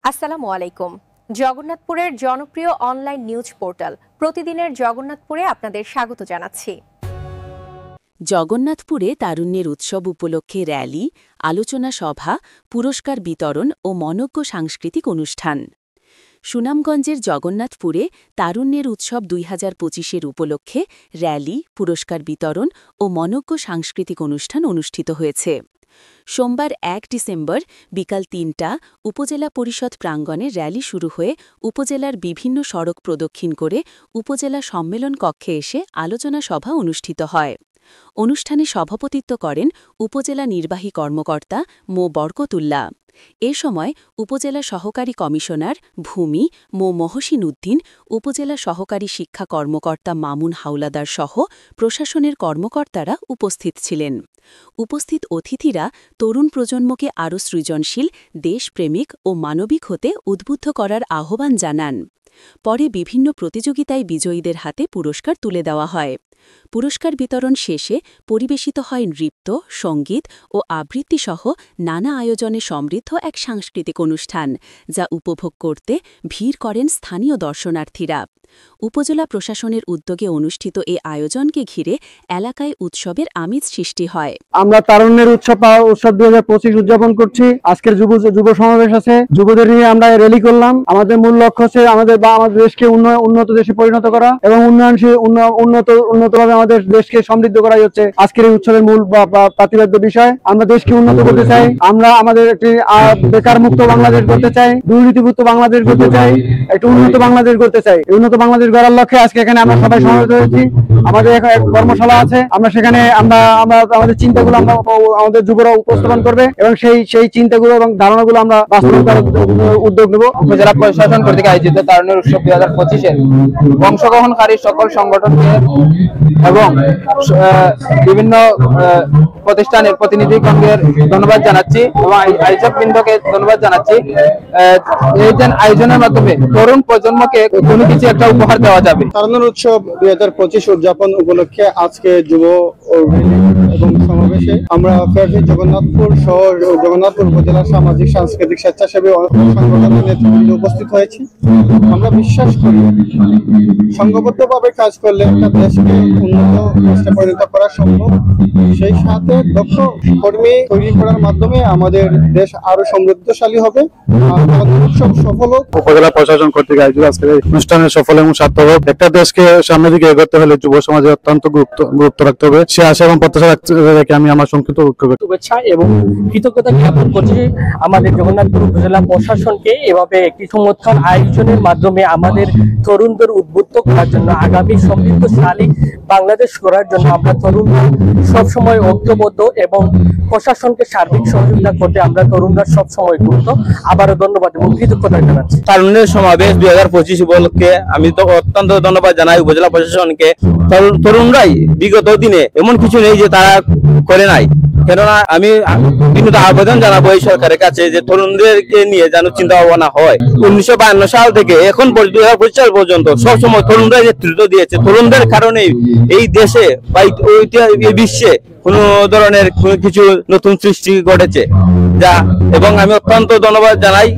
আসসালামু আলাইকুম। জগন্নাথপুরের জনপ্রিয় অনলাইন নিউজ পোর্টাল প্রতিদিনের জগন্নাথপুরে আপনাদের স্বাগত জানাচ্ছি। জগন্নাথপুরে তারুণ্যের উৎসব উপলক্ষে র্যালি, আলোচনা সভা, পুরস্কার বিতরণ ও মনজ্ঞ সাংস্কৃতিক অনুষ্ঠান। সুনামগঞ্জের জগন্নাথপুরে তারুণ্যের উৎসব ২০২৫-এর উপলক্ষে র্যালি, পুরস্কার বিতরণ ও মনজ্ঞ সাংস্কৃতিক অনুষ্ঠান অনুষ্ঠিত হয়েছে। সোমবার ১ ডিসেম্বর বিকাল ৩টা উপজেলা পরিষদ প্রাঙ্গণে র্যালি শুরু হয়ে উপজেলার বিভিন্ন সড়ক প্রদক্ষিণ করে উপজেলা সম্মেলন কক্ষে এসে আলোচনা সভা অনুষ্ঠিত হয়। অনুষ্ঠানে সভাপতিত্ব করেন উপজেলা নির্বাহী কর্মকর্তা মো বরকতুল্লাহ। এ সময় উপজেলা সহকারী কমিশনার ভূমি মো মহসিন উদ্দিন, উপজেলা সহকারী শিক্ষা কর্মকর্তা মামুন হাওলাদার সহ প্রশাসনের কর্মকর্তারা উপস্থিত ছিলেন। উপস্থিত অতিথিরা তরুণ প্রজন্মকে আরও সৃজনশীল, দেশপ্রেমিক ও মানবিক হতে উদ্বুদ্ধ করার আহ্বান জানান। পরে বিভিন্ন প্রতিযোগিতায় বিজয়ীদের হাতে পুরস্কার তুলে দেওয়া হয়। পুরস্কার বিতরণ শেষে পরিবেশিত হয় নৃত্য, সঙ্গীত ও আবৃত্তিসহ নানা আয়োজনে সমৃদ্ধ এক সাংস্কৃতিক অনুষ্ঠান, যা উপভোগ করতে ভিড় করেন স্থানীয় দর্শনার্থীরা। উপজেলা প্রশাসনের উদ্যোগে অনুষ্ঠিত এ আয়োজনকে ঘিরে এলাকায় উৎসবের আমেজ সৃষ্টি হয়। আমরা তারুণ্যের উৎসব ২০২৫ উদযাপন করছি। আজকের যুব সমাবেশ আছে, যুবদের নিয়ে আমরা র্যালি করলাম। আমাদের মূল লক্ষ্য হচ্ছে আমাদের দেশকে উন্নত দেশে পরিণত করা এবং উন্নতভাবে আমাদের দেশকে সমৃদ্ধ করাই হচ্ছে আজকের এই উৎসবের মূল প্রতিপাদ্য বিষয়। আমরা দেশকে উন্নত করতে চাই, আমরা আমাদের একটি বেকার মুক্ত বাংলাদেশ করতে চাই, দুর্নীতিমুক্ত বাংলাদেশ করতে চাই, একটি উন্নত বাংলাদেশ করতে চাই। উন্নত বাংলাদেশ গড়ার লক্ষ্যে আজকে এখানে আমরা সবাই সমবেত হয়েছি। আমাদের এক কর্মশালা আছে, আমরা সেখানে আমরা আমাদের চিন্তাগুলো আমরা আমাদের যুবরা উপস্থাপন করবে এবং সেই চিন্তাগুলো এবং ধারণাগুলো আমরা বাস্তবায়ন করার উদ্যোগ নেব। উপজেলা প্রশাসন কর্তৃক আয়োজিত তারুণ্যের উৎসব ২০২৫-এর অংশগ্রহণকারী সকল সংগঠনকে এবং বিভিন্ন প্রতিষ্ঠানের প্রতিনিধিগণের ধন্যবাদ জানাচ্ছি এবং আয়োজক বৃন্দকে ধন্যবাদ জানাচ্ছি। এই যে আয়োজনের মাধ্যমে তরুণ প্রজন্মকে কোনো কিছু একটা উপহার দেওয়া যাবে। তারুণ্যের উৎসব ২০২৫ উদযাপন উপলক্ষে আজকে যুব এবং সমাবেশে আমরা জগন্নাথপুর শহর ও জগন্নাথপুর উপজেলার সামাজিক সাংস্কৃতিক স্বেচ্ছাসেবী সংগঠনের নেতৃবৃন্দে উপস্থিত হয়েছি। আমরা বিশ্বাস করি সংঘবদ্ধভাবে কাজ করলে একটা দেশকে উন্নত রাষ্ট্রে পরিণত করা সম্ভব। সেই সাথে দক্ষ কর্মী তৈরি করার মাধ্যমে আমাদের দেশ আরো সমৃদ্ধশালী হবে। উৎসব সফল হোক। উপজেলা প্রশাসন কর্তৃক আয়োজিত আজকের এই অনুষ্ঠানের সফল এবং সার্থক হোক। একটা দেশকে সামনের দিকে এগোতে হলে যুব সমাজে অত্যন্ত গুরুত্ব রাখতে হবে। সে আশা এবং প্রত্যাশা রেখে আমি আমার সংক্ষিপ্ত শুভেচ্ছা এবং কৃতজ্ঞতা জ্ঞাপন করছি আমাদের জগন্নাথপুর উপজেলা প্রশাসনকে। এভাবে একটি চমৎকার আয়োজনের মাধ্যমে আমাদের তরুণদের উদ্বুদ্ধ করার জন্য, আগামী সমৃদ্ধশালী বাংলাদেশ করার জন্য আমরা তরুণরা সবসময় ঐক্যবদ্ধ এবং প্রশাসনকে সার্বিক সহযোগিতা করতে আমরা তরুণরা সবসময় গুরুত্ব। আবারও ধন্যবাদ এবং কৃতজ্ঞতা জানাচ্ছি। তারুণ্যের সমাবেশ ২০২৫ উপলক্ষে আমি তো অত্যন্ত ধন্যবাদ জানাই উপজেলা প্রশাসনকে। তরুণরাই বিগত দিনে এমন কিছু নেই যে তারা করে নাই। কেননা আমি কিন্তু আবেদন জানাবো এই সরকারের কাছে যে তরুণদেরকে নিয়ে যেন চিন্তা ভাবনা হয়। ১৯৫২ সাল থেকে এখন ২০২৫ সাল পর্যন্ত সবসময় তরুণরাই নেতৃত্ব দিয়েছে। তরুণদের কারণেই এই দেশে বা এই বিশ্বে কোন ধরনের কোনো কিছু নতুন সৃষ্টি ঘটেছে এবং আমি অত্যন্ত ধন্যবাদ জানাই।